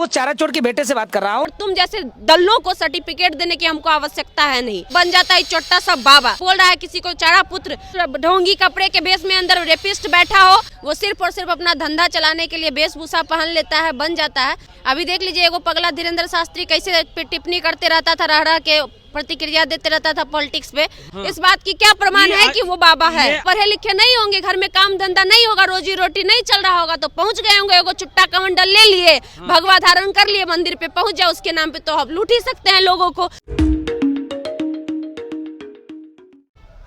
वो चारा चोर के बेटे से बात कर रहा हूँ। तुम जैसे दल्लों को सर्टिफिकेट देने की हमको आवश्यकता है नहीं। बन जाता है छोटा सा बाबा, बोल रहा है किसी को चारा पुत्र, ढोंगी कपड़े के भेष में अंदर रेपिस्ट बैठा हो, वो सिर्फ और सिर्फ अपना धंधा चलाने के लिए वेशभूषा पहन लेता है, बन जाता है। अभी देख लीजिए एगो पगला धीरेन्द्र शास्त्री कैसे टिप्पणी करते रहता था, रह के प्रतिक्रिया देते रहता था पॉलिटिक्स पे। इस बात की क्या प्रमाण है कि वो बाबा है? पढ़े लिखे नहीं होंगे, घर में काम धंधा नहीं होगा, रोजी रोटी नहीं चल रहा होगा, तो पहुंच गए होंगे, एगो चुट्टा कमंडल ले लिए, भगवा धारण कर लिए, मंदिर पे पहुंच जाए, उसके नाम पे तो हम लूट ही सकते हैं लोगों को।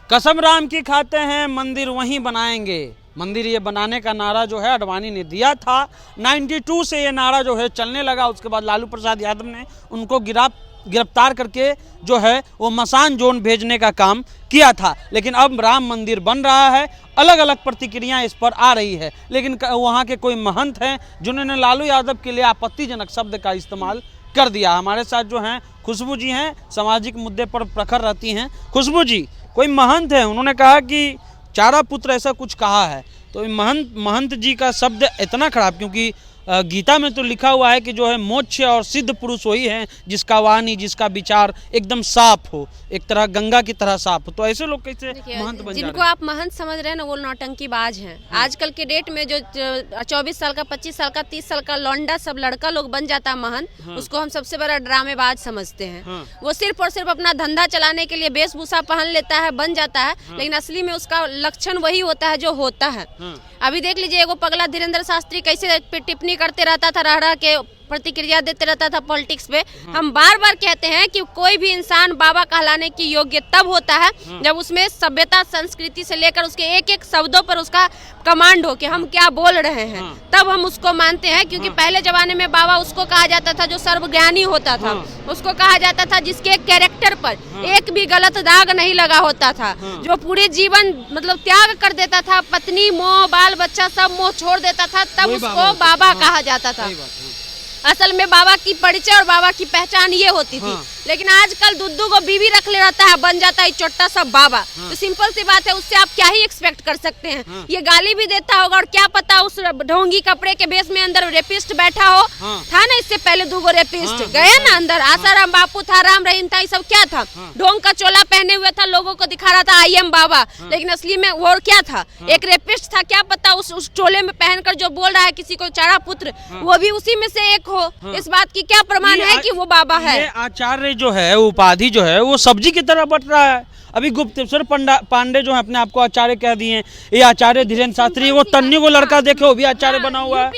कसम राम की खाते हैं, मंदिर वहीं बनाएंगे। मंदिर ये बनाने का नारा जो है आडवाणी ने दिया था। 92 से ये नारा जो है चलने लगा। उसके बाद लालू प्रसाद यादव ने उनको गिरफ्तार करके जो है वो मसान जोन भेजने का काम किया था। लेकिन अब राम मंदिर बन रहा है, अलग अलग प्रतिक्रियाएं इस पर आ रही है। लेकिन वहाँ के कोई महंत हैं जिन्होंने लालू यादव के लिए आपत्तिजनक शब्द का इस्तेमाल कर दिया। हमारे साथ जो हैं खुशबू जी हैं, सामाजिक मुद्दे पर प्रखर रहती हैं। खुशबू जी, कोई महंत है, उन्होंने कहा कि चारा पुत्र ऐसा कुछ कहा है, तो महंत जी का शब्द इतना खराब, क्योंकि गीता में तो लिखा हुआ है कि जो है मोक्ष और सिद्ध पुरुष वही है जिसका वाणी, जिसका विचार एकदम साफ हो, एक तरह गंगा की तरह साफ हो। तो ऐसे लोग कैसे महंत बन जिनको आप महंत समझ रहे हैं ना, वो नौटंकीबाज हैं। आजकल के डेट में जो 24 साल का, 25 साल का, 30 साल का लौंडा सब लड़का लोग बन जाता है महंत, उसको हम सबसे बड़ा ड्रामेबाज समझते हैं। वो सिर्फ और सिर्फ अपना धंधा चलाने के लिए वेशभूषा पहन लेता है, बन जाता है, लेकिन असली में उसका लक्षण वही होता है जो होता है। अभी देख लीजिए एगो पगला धीरेन्द्र शास्त्री कैसे टिप्पणी करते रहता था, रह के प्रतिक्रिया देते रहता था पॉलिटिक्स पे। हम बार बार कहते हैं कि कोई भी इंसान बाबा कहलाने की योग्य तब होता है जब उसमें सभ्यता, संस्कृति से लेकर उसके एक एक शब्दों पर उसका कमांड हो कि हम क्या बोल रहे हैं, तब हम उसको मानते हैं। क्योंकि पहले जमाने में बाबा उसको कहा जाता था जो सर्वज्ञानी होता था, उसको कहा जाता था जिसके कैरेक्टर पर एक भी गलत दाग नहीं लगा होता था, जो पूरे जीवन मतलब त्याग कर देता था, पत्नी मोह, बाल बच्चा सब मोह छोड़ देता था, तब उसको बाबा कहा जाता था। असल में बाबा की परिचय और बाबा की पहचान ये होती थी। लेकिन आजकल दुद्दू को बीवी रख ले रहता है, बन जाता है छोटा सा बाबा। तो सिंपल सी बात है, उससे आप क्या ही एक्सपेक्ट कर सकते हैं? ये गाली भी देता होगा, और क्या पता उस ढोंगी कपड़े के भेष में अंदर रेपिस्ट बैठा हो। था ना इससे पहले 2 रेपिस्ट गए ना अंदर, आसाराम बापू था, राम रहीम था, ये सब क्या था? ढोंग का चोला पहने हुए था, लोगों को दिखा रहा था आई एम बाबा, लेकिन असली में वो क्या था? एक रेपिस्ट था। क्या पता उस चोले में पहनकर जो बोल रहा है किसी को चारा पुत्र, वो भी उसी में से एक हो। इस बात की क्या प्रमाण है कि वो बाबा है? आचार्य जो है, उपाधि जो है, वो सब्जी की तरह बट रहा है। अभी गुप्तेश्वर पांडे जो है अपने आप को आचार्य कह दिए हैं। ये आचार्य धीरेन्द्र शास्त्री, वो तन्नी को लड़का देखे वो भी आचार्य बना हुआ है,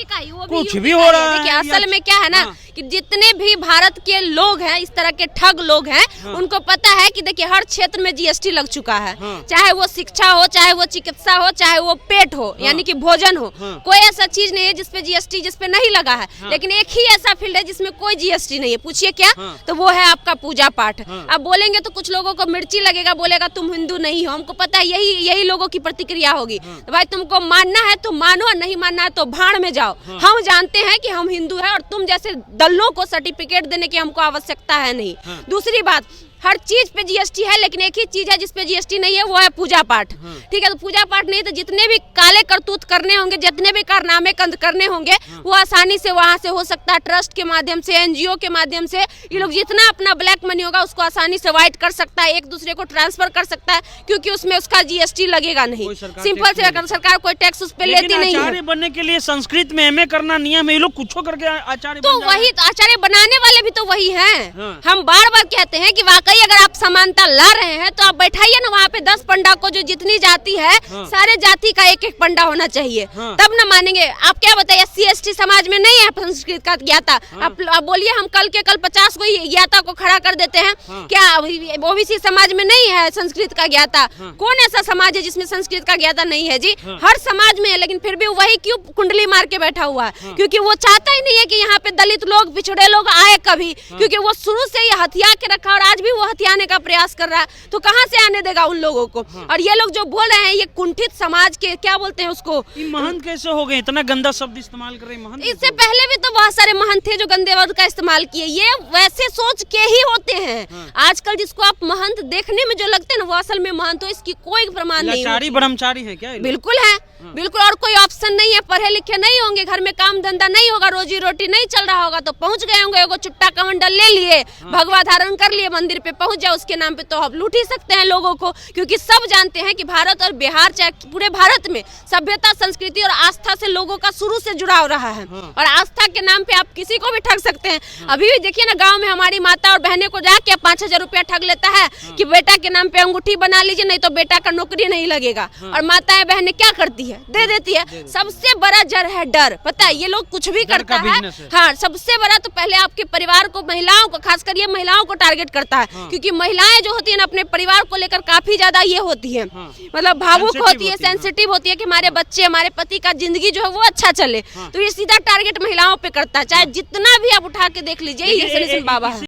कुछ भी हो रहा है। असल में क्या है ना कि जितने भी भारत के लोग हैं, इस तरह के ठग लोग हैं, उनको पता है कि देखिए हर क्षेत्र में जीएसटी लग चुका है। चाहे वो शिक्षा हो, चाहे वो चिकित्सा हो, चाहे वो पेट हो, यानी कि भोजन हो, कोई ऐसा चीज नहीं है जिसपे जीएसटी जिसपे नहीं लगा है। लेकिन एक ही ऐसा फील्ड है जिसमें कोई जीएसटी नहीं है। पूछिए क्या? तो वो है आपका पूजा पाठ। अब बोलेंगे तो कुछ लोगों को मिर्ची लगेगा, बोलेगा तुम हिंदू नहीं हो। हमको पता है यही लोगों की प्रतिक्रिया होगी। तो भाई तुमको मानना है तो मानो, और नहीं मानना है तो भाड़ में जाओ। हम जानते हैं कि हम हिंदू हैं, और तुम जैसे दल्लों को सर्टिफिकेट देने की हमको आवश्यकता है नहीं। दूसरी बात, हर चीज पे जीएसटी है, लेकिन एक ही चीज है जिसपे जीएसटी नहीं है, वो है पूजा पाठ। ठीक है, तो पूजा पाठ नहीं तो जितने भी काले करतूत करने होंगे, जितने भी कारनामे करने होंगे, वो आसानी से वहां से हो सकता है। ट्रस्ट के माध्यम से, एनजीओ के माध्यम से ये लोग जितना अपना ब्लैक मनी होगा उसको आसानी से वाइट कर सकता है, एक दूसरे को ट्रांसफर कर सकता है, क्योंकि उसमें उसका जीएसटी लगेगा नहीं। सिंपल से सरकार कोई टैक्स उस पर लेती नहीं है। आचार्य बनने के लिए संस्कृत में एमए करना नियम है, ये लोग कुछ करके आचार्य तो वही आचार्य बनाने वाले भी तो वही हैं। हम बार बार कहते हैं कि वाकई अगर आप समानता ला रहे हैं तो आप बैठाइए ना वहाँ पे 10 पंडा को, जो जितनी जाति है सारे जाति का एक एक पंडा होना चाहिए, तब ना मानेंगे। आप क्या बताइए, SC ST समाज में नहीं है संस्कृत का ज्ञाता? आप बोलिए हम कल के कल 50 को ज्ञाता को खड़ा कर देते हैं क्या? ओबीसी समाज में नहीं है संस्कृत का ज्ञाता? कौन ऐसा समाज है जिसमें संस्कृत का ज्ञाता नहीं है जी? हर समाज में है, लेकिन फिर भी वही क्यों कुंडली मार के बैठा हुआ है? क्योंकि वो चाहता ही नहीं है कि यहाँ पे दलित लोग, पिछड़े लोग आए कभी, क्योंकि वो शुरू से ही हथिया के रखा और आज भी वो हथियाने का प्रयास कर रहा है, तो कहां से आने देगा उन लोगों को? और ये लोग जो बोल रहे हैं ये कुंठित समाज के, क्या बोलते हैं उसको, महंत कैसे हो गए? इतना गंदा शब्द इस्तेमाल कर रहे महंत। इससे पहले भी तो बहुत सारे महंत थे जो गंदे वर्ड का इस्तेमाल किए। ये वैसे सोच के ही होते हैं। आजकल जिसको आप महंत देखने में जो लगते हैं ना, वो असल में महंत हो, इसकी कोई प्रमाण नहीं। ब्रह्मचारी है क्या? बिल्कुल है। बिल्कुल, और कोई ऑप्शन नहीं है, पढ़े लिखे नहीं होंगे, घर में काम धंधा नहीं होगा, रोजी रोटी नहीं चल रहा होगा, तो पहुंच गए होंगे, एगो चुट्टा कमंडल ले लिए, भगवा धारण कर लिए, मंदिर पे पहुंच जाए, उसके नाम पे तो हम लूट ही सकते हैं लोगों को, क्योंकि सब जानते हैं कि भारत और बिहार चाहे पूरे भारत में सभ्यता, संस्कृति और आस्था से लोगों का शुरू से जुड़ाव रहा है, और आस्था के नाम पे आप किसी को भी ठग सकते हैं। अभी भी देखिए ना, गाँव में हमारी माता और बहनें को जाके 5,000 रुपया ठग लेता है कि बेटा के नाम पे अंगूठी बना लीजिए, नहीं तो बेटा का नौकरी नहीं लगेगा, और माताएं बहनें क्या करती है, दे देती है। सबसे बड़ा जड़ है डर, पता है, ये लोग कुछ भी करता है। हाँ, सबसे बड़ा तो पहले आपके परिवार को, महिलाओं को, खासकर ये महिलाओं को टारगेट करता है, क्योंकि महिलाएं जो होती है ना, अपने परिवार को लेकर काफी ज्यादा ये होती है, मतलब भावुक होती है, सेंसिटिव होती है कि हमारे बच्चे, हमारे पति का जिंदगी जो है वो अच्छा चले, तो ये सीधा टारगेट महिलाओं पे करता है, चाहे जितना भी आप उठा के देख लीजिए, ये सनातन बाबा है।